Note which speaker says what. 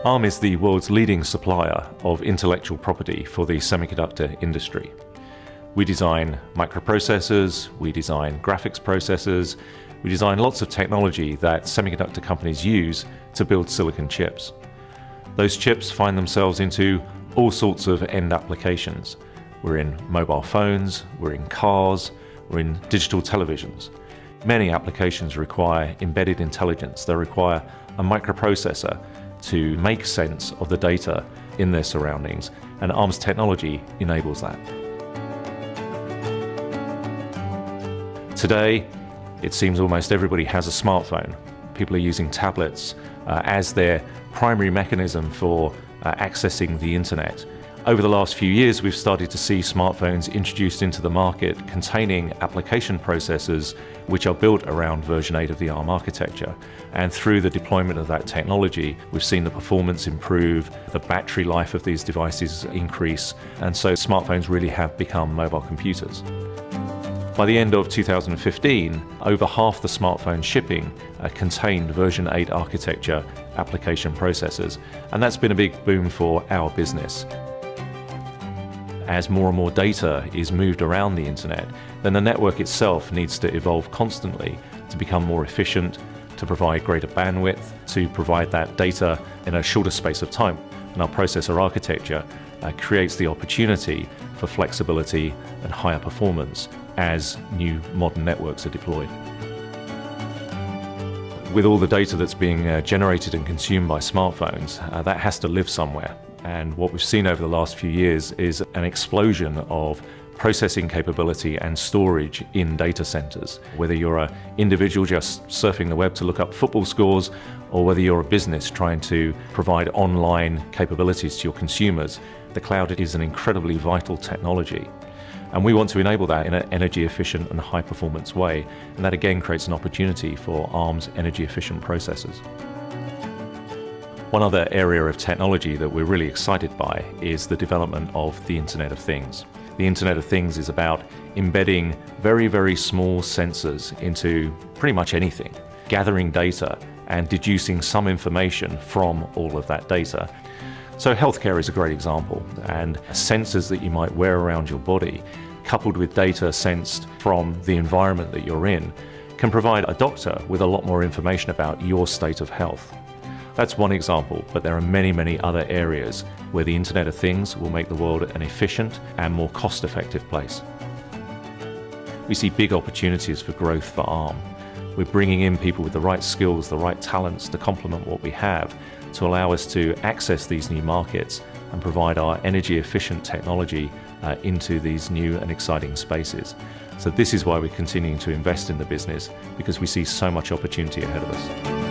Speaker 1: Arm is the world's leading supplier of intellectual property for the semiconductor industry. We design microprocessors, we design graphics processors, we design lots of technology that semiconductor companies use to build silicon chips. Those chips find themselves into all sorts of end applications. We're in mobile phones, we're in cars, we're in digital televisions. Many applications require embedded intelligence. They require a microprocessor to make sense of the data in their surroundings, and Arm's technology enables that. Today, it seems almost everybody has a smartphone. People are using tablets as their primary mechanism for accessing the internet. Over the last few years, we've started to see smartphones introduced into the market containing application processors which are built around version 8 of the Arm architecture. And through the deployment of that technology, we've seen the performance improve, the battery life of these devices increase, and so smartphones really have become mobile computers. By the end of 2015, over half the smartphones shipping contained version 8 architecture application processors, and that's been a big boom for our business. As more and more data is moved around the internet, then the network itself needs to evolve constantly to become more efficient, to provide greater bandwidth, to provide that data in a shorter space of time. And our processor architecture creates the opportunity for flexibility and higher performance as new modern networks are deployed. With all the data that's being generated and consumed by smartphones, that has to live somewhere. And what we've seen over the last few years is an explosion of processing capability and storage in data centers. Whether you're an individual just surfing the web to look up football scores, or whether you're a business trying to provide online capabilities to your consumers, the cloud is an incredibly vital technology. And we want to enable that in an energy efficient and high performance way. And that again creates an opportunity for Arm's energy efficient processors. One other area of technology that we're really excited by is the development of the Internet of Things. The Internet of Things is about embedding very, very small sensors into pretty much anything, gathering data and deducing some information from all of that data. So healthcare is a great example, and sensors that you might wear around your body, coupled with data sensed from the environment that you're in, can provide a doctor with a lot more information about your state of health. That's one example, but there are many, many other areas where the Internet of Things will make the world an efficient and more cost-effective place. We see big opportunities for growth for Arm. We're bringing in people with the right skills, the right talents to complement what we have, to allow us to access these new markets and provide our energy-efficient technology into these new and exciting spaces. So this is why we're continuing to invest in the business, because we see so much opportunity ahead of us.